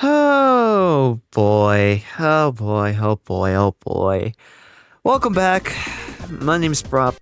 Oh boy. Oh boy. Oh boy. Oh boy. Welcome back. My name's Prop.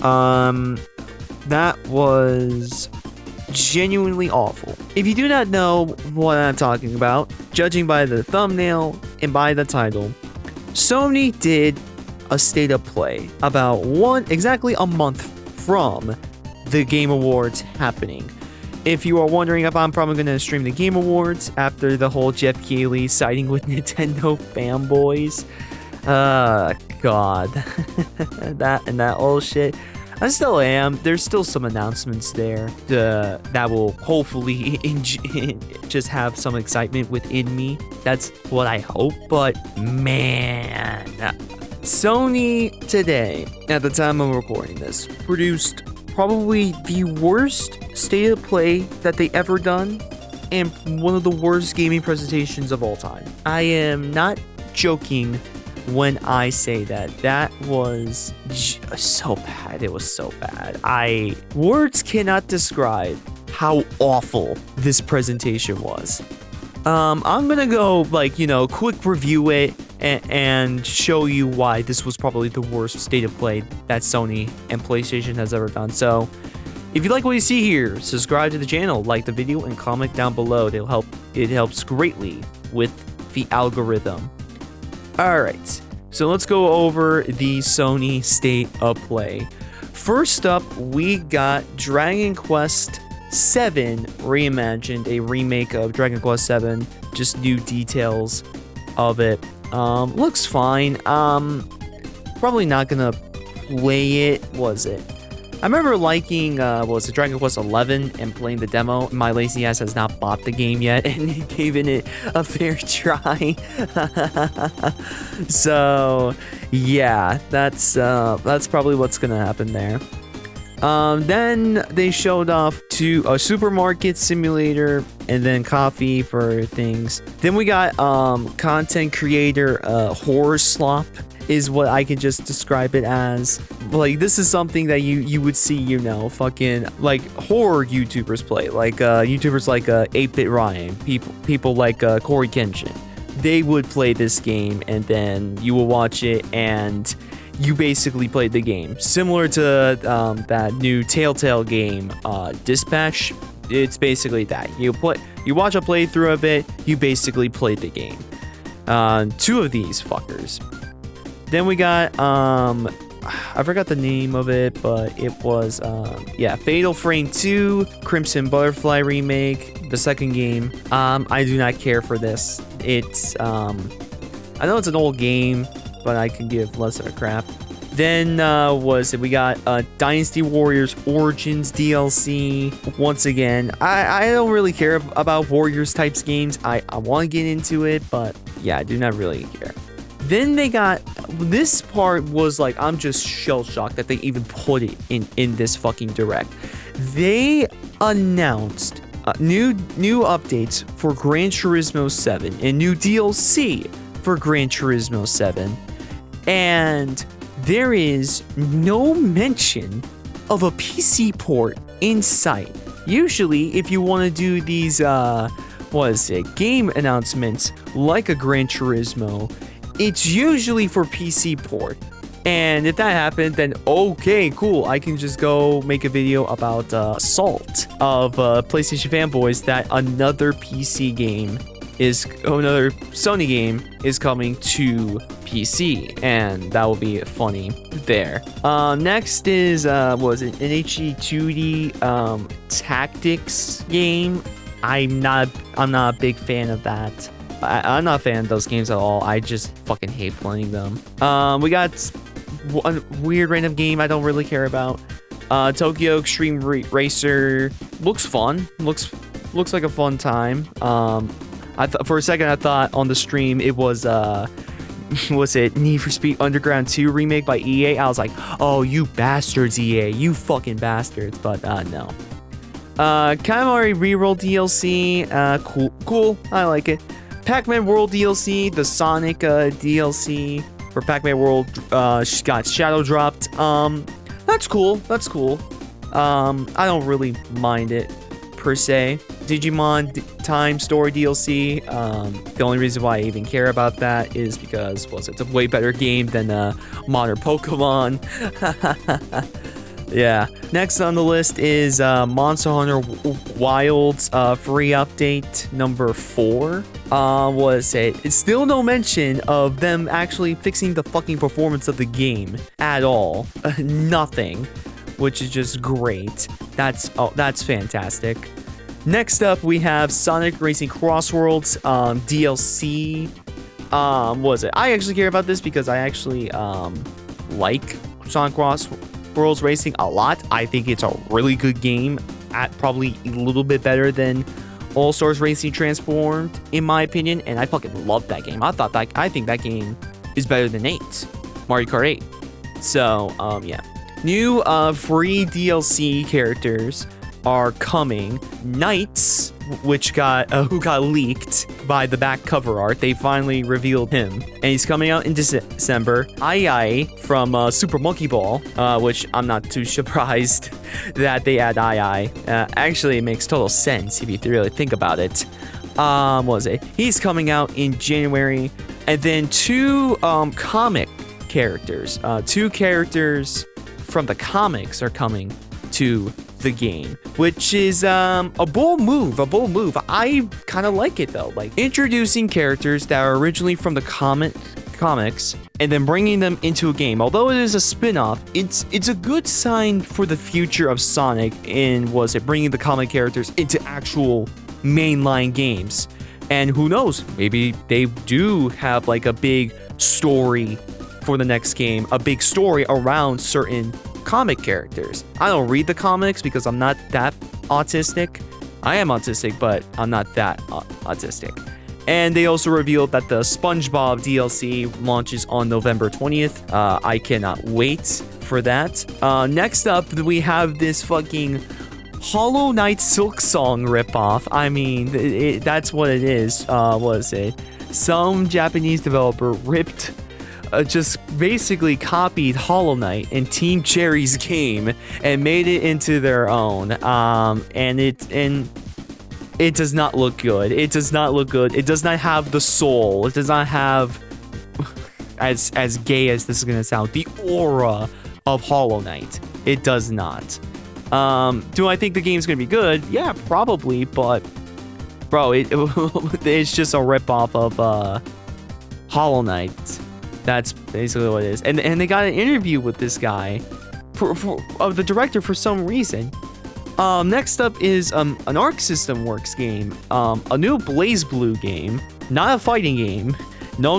That was genuinely awful. If you do not know what I'm talking about, judging by the thumbnail and by the title, Sony did a state of play about exactly a month from the Game Awards happening. If you are wondering if I'm probably going to stream the Game Awards after the whole Jeff Keighley siding with Nintendo fanboys, God, that old shit. I still am. There's still some announcements there that will hopefully just have some excitement within me. That's what I hope. But man, Sony today, at the time I'm recording this, produced probably the worst state of play that they ever done, and one of the worst gaming presentations of all time. I am not joking when I say that was so bad. It was so bad. Words cannot describe how awful this presentation was. I'm gonna go quick review it and show you why this was probably the worst state of play that Sony and PlayStation has ever done. So if you like what you see here, subscribe to the channel, like the video, and comment down below. It helps greatly with the algorithm. Alright, so let's go over the Sony state of play. First up, we got Dragon Quest VII Reimagined, a remake of Dragon Quest VII, just new details of it. Looks fine. Probably not gonna play it, was it? I remember liking, Dragon Quest 11 and playing the demo. My lazy ass has not bought the game yet and given it a fair try. So, yeah, that's probably what's gonna happen there. Then they showed off to a supermarket simulator and then coffee for things. Then we got content creator horror slop is what I can just describe it as. Like, this is something that you would see, fucking like horror YouTubers play, like YouTubers like 8-Bit Ryan, people like Corey Kenshin. They would play this game and then you will watch it and you basically played the game. Similar to that new Telltale game, Dispatch. It's basically that. You watch a playthrough of it, you basically played the game. Two of these fuckers. Then we got, I forgot the name of it, but it was, Fatal Frame 2, Crimson Butterfly Remake, the second game. I do not care for this. It's, I know it's an old game, but I can give less of a crap. Then we got Dynasty Warriors Origins DLC. Once again, I don't really care about Warriors types games. I want to get into it, but yeah, I do not really care. Then they got, this part was like, I'm just shell-shocked that they even put it in this fucking direct. They announced new updates for Gran Turismo 7 and new DLC for Gran Turismo 7. And there is no mention of a PC port in sight. Usually, if you want to do these, game announcements like a Gran Turismo, it's usually for PC port. And if that happened, then okay, cool. I can just go make a video about Assault of PlayStation fanboys that another Sony game is coming to PC, and that will be funny there. Next is an HE2D tactics game. I'm not a big fan of that. I'm not a fan of those games at all. I just fucking hate playing them. We got one weird random game I don't really care about. Tokyo Extreme Racer looks fun. Looks like a fun time. For a second I thought on the stream it was Need for Speed Underground 2 remake by EA. I was like, oh, you bastards, EA, you fucking bastards. But no. Katamari Reroll DLC, cool. I like it. Pac-Man World DLC, the Sonic DLC for Pac-Man World got shadow dropped. That's cool. I don't really mind it per se. Time Story DLC. The only reason why I even care about that is because, well, it's a way better game than Modern Pokemon. Yeah. Next on the list is Monster Hunter Wilds free update number 4. It's still no mention of them actually fixing the fucking performance of the game at all. Nothing, which is just great. That's fantastic. Next up, we have Sonic Racing Crossworlds DLC. I actually care about this because I actually like Sonic Crossworlds Racing a lot. I think it's a really good game, at probably a little bit better than All Stars Racing Transformed, in my opinion, and I fucking love that game. I think that game is better than Mario Kart 8. So, yeah. New free DLC characters are coming. Knights, who got leaked by the back cover art. They finally revealed him, and he's coming out in December. Ai from Super Monkey Ball, which I'm not too surprised that they add Ai. Actually, it makes total sense if you really think about it. He's coming out in January, and then 2 comic characters. 2 characters from the comics are coming to the game, which is a bold move. I kind of like it though, like introducing characters that are originally from the comics and then bringing them into a game. Although it is a spin-off, it's a good sign for the future of Sonic in bringing the comic characters into actual mainline games. And who knows, maybe they do have like a big story for the next game, a big story around certain comic characters. I don't read the comics because I'm not that autistic. I am autistic, but I'm not that autistic. And they also revealed that the SpongeBob DLC launches on November 20th. I cannot wait for that. Next up, we have this fucking Hollow Knight Silk Song ripoff. I mean, that's what it is. Some Japanese developer ripped just basically copied Hollow Knight and Team Cherry's game and made it into their own. And it does not look good. It does not have the soul. It does not have, as gay as this is gonna sound, the aura of Hollow Knight. It does not. Do I think the game's gonna be good? Yeah, probably. But bro, it's just a ripoff of Hollow Knight. That's basically what it is. And they got an interview with this guy, of the director, for some reason. Next up is an Arc System Works game, a new Blaze Blue game, not a fighting game. No,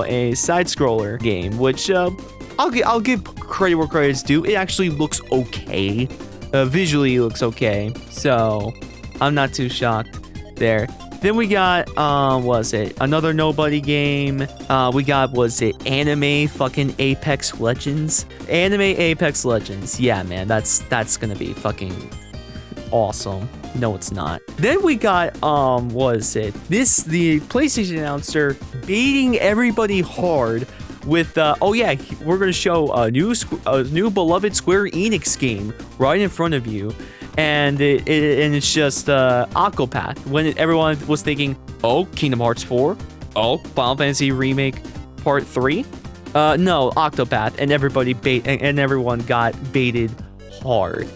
a side scroller game, which I'll give credit where credit's due. It actually looks okay. Visually, it looks okay. So I'm not too shocked there. Then we got, another nobody game. We got, Anime fucking Apex Legends? Anime Apex Legends. Yeah, man, that's gonna be fucking awesome. No, it's not. Then we got, the PlayStation announcer baiting everybody hard with, we're gonna show a new beloved Square Enix game right in front of you. And it's just Octopath. When everyone was thinking, oh, Kingdom Hearts 4, oh, Final Fantasy Remake Part 3, no, Octopath, and everyone got baited hard.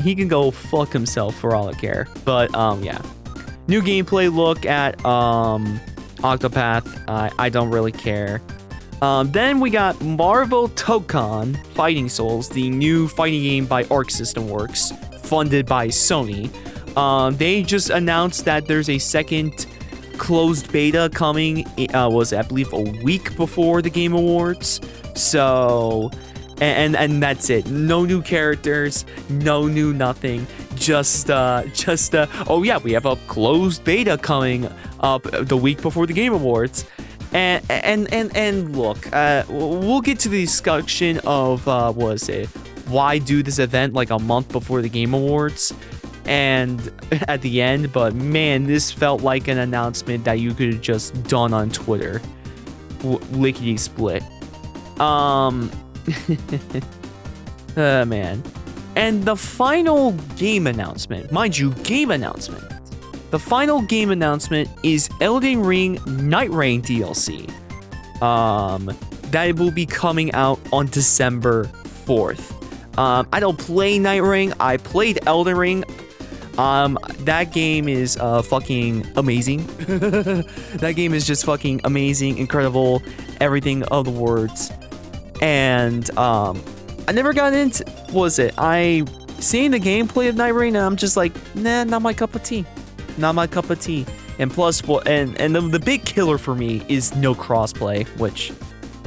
He can go fuck himself for all I care. But yeah, new gameplay look at Octopath. I don't really care. Then we got Marvel Tokon Fighting Souls, the new fighting game by Arc System Works, funded by Sony. They just announced that there's a second closed beta coming. It was, I believe, a week before the Game Awards. So, and that's it. No new characters, no new nothing. Oh yeah, we have a closed beta coming up the week before the Game Awards. And look, we'll get to the discussion of why do this event like a month before the Game Awards and at the end, but man, this felt like an announcement that you could have just done on Twitter. Lickety split. Man. And the final game announcement, mind you, game announcement, the final game announcement is Elden Ring Night Rain DLC. That will be coming out on December 4th. I don't play Night Ring. I played Elden Ring. That game is fucking amazing. That game is just fucking amazing, incredible, everything of the words. And I never got into I seen the gameplay of Night Rain and I'm just like, nah, not my cup of tea. Not my cup of tea. And plus, and the big killer for me is no crossplay, which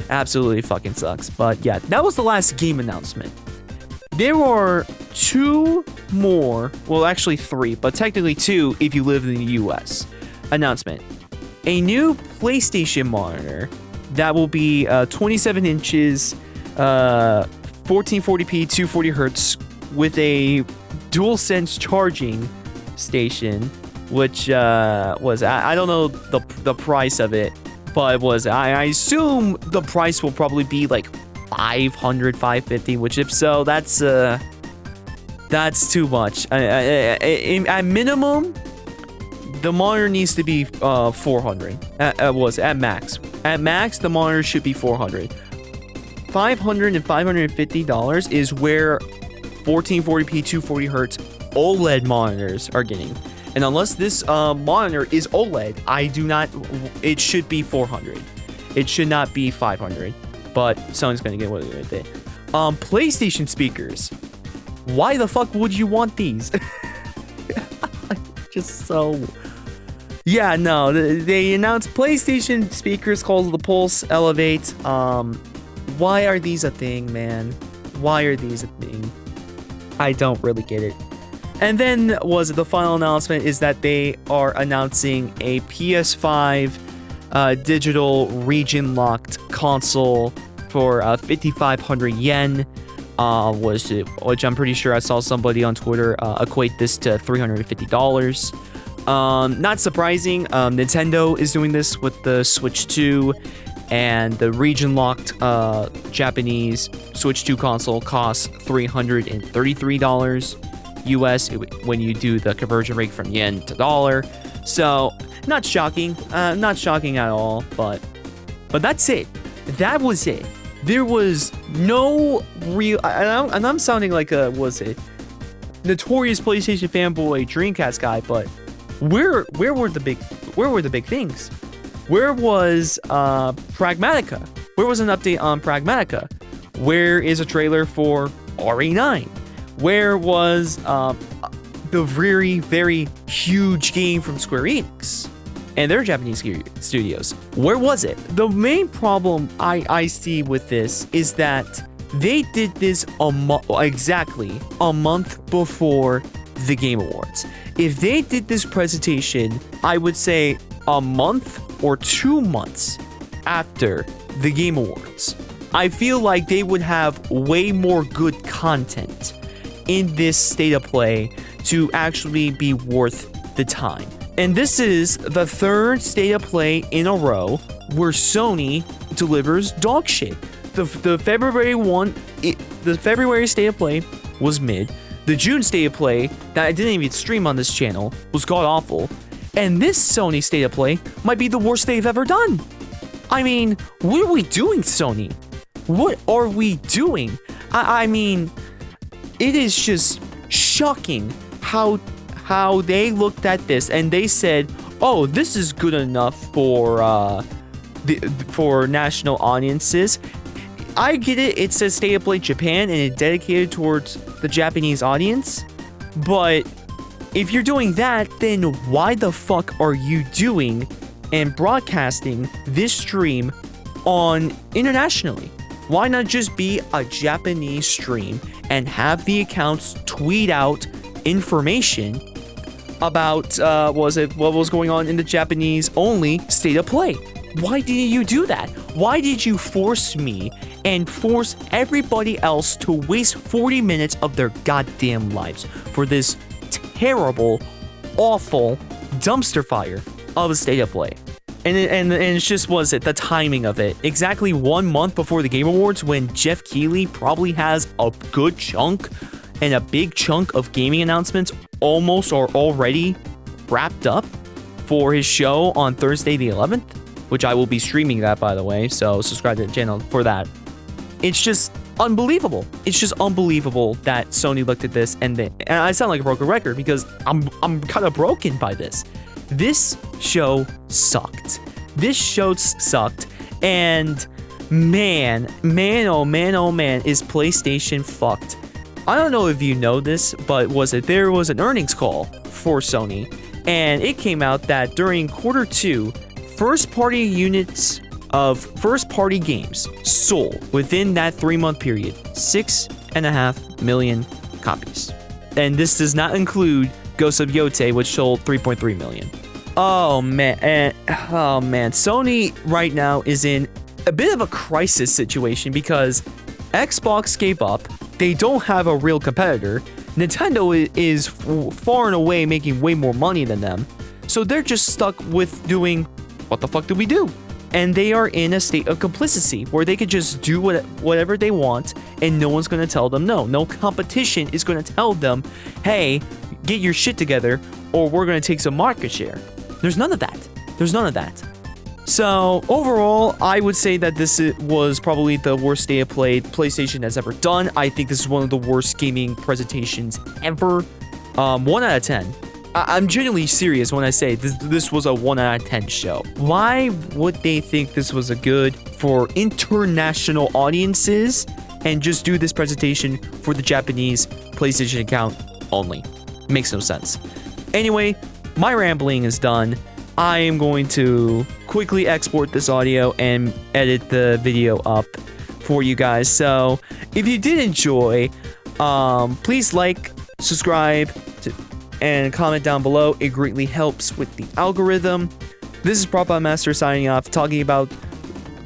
absolutely fucking sucks. But yeah, that was the last game announcement. There are 2 more, well actually 3, but technically 2 if you live in the US. Announcement. A new PlayStation monitor that will be 27 inches, 1440p, 240 hertz with a DualSense charging station, which I don't know the price of it, but I assume the price will probably be like $500, $550, which if so, that's too much. At minimum, the monitor needs to be $400. At max. At max, the monitor should be $400. $500 and $550 is where 1440p 240 hertz OLED monitors are getting. And unless this monitor is OLED, it should be $400. It should not be $500. But Sony's gonna get away with it. PlayStation speakers. Why the fuck would you want these? Just so... Yeah, no, they announced PlayStation speakers called the Pulse Elevate. Why are these a thing, man? Why are these a thing? I don't really get it. And then the final announcement is that they are announcing a PS5 digital region-locked console for 5,500 yen, which I'm pretty sure I saw somebody on Twitter equate this to $350. Not surprising, Nintendo is doing this with the Switch 2, and the region-locked Japanese Switch 2 console costs $333 US when you do the conversion rate from yen to dollar. So, not shocking at all, but that's it. That was it. There was no real, and I'm sounding like a, notorious PlayStation fanboy Dreamcast guy, but where were the big things? Where was Pragmatica? Where was an update on Pragmatica? Where is a trailer for RE9? Where was the very, very huge game from Square Enix and their Japanese studios? Where was it? The main problem I see with this is that they did this exactly a month before the Game Awards. If they did this presentation, I would say a month or 2 months after the Game Awards, I feel like they would have way more good content in this state of play to actually be worth the time. And this is the 3rd state of play in a row where Sony delivers dog shit. The February state of play was mid. The June state of play that I didn't even stream on this channel was god awful. And this Sony state of play might be the worst they've ever done. I mean, what are we doing, Sony? What are we doing? I mean, it is just shocking how they looked at this and they said, "Oh, this is good enough for national audiences." I get it. It says State of Play Japan and it's dedicated towards the Japanese audience, but if you're doing that, then why the fuck are you doing and broadcasting this stream on internationally? Why not just be a Japanese stream and have the accounts tweet out information about what was going on in the Japanese only state of play? Why didn't you do that? Why did you force me and force everybody else to waste 40 minutes of their goddamn lives for this terrible, awful dumpster fire of a state of play? And it's just, the timing of it. Exactly 1 month before the Game Awards, when Jeff Keighley probably has a good chunk and a big chunk of gaming announcements almost or already wrapped up for his show on Thursday the 11th, which I will be streaming that, by the way, so subscribe to the channel for that. It's just unbelievable. It's just unbelievable that Sony looked at this and I sound like a broken record because I'm kind of broken by this. This show sucked. This show sucked, and man, oh man, is PlayStation fucked. I don't know if you know this, but there was an earnings call for Sony, and it came out that during quarter 2, first-party units of first-party games sold within that 3-month period 6.5 million copies. And this does not include Ghost of Yotei, which sold 3.3 million. Oh man, Sony right now is in a bit of a crisis situation because Xbox gave up. They don't have a real competitor. Nintendo is far and away making way more money than them. So they're just stuck with doing, what the fuck do we do? And they are in a state of complicity where they could just do whatever they want and no one's going to tell them no. No competition is going to tell them, hey, get your shit together or we're going to take some market share. There's none of that. There's none of that. So overall, I would say that this was probably the worst state of play PlayStation has ever done. I think this is one of the worst gaming presentations ever. 1 out of 10. I'm genuinely serious when I say this was a 1 out of 10 show. Why would they think this was a good for international audiences and just do this presentation for the Japanese PlayStation account only? Makes no sense. Anyway, my rambling is done. I am going to quickly export this audio and edit the video up for you guys. So if you did enjoy, please like, subscribe, and comment down below. It greatly helps with the algorithm. This is Prop Master signing off, talking about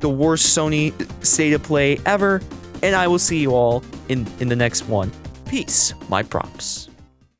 the worst Sony state of play ever. And I will see you all in the next one. Peace, my props.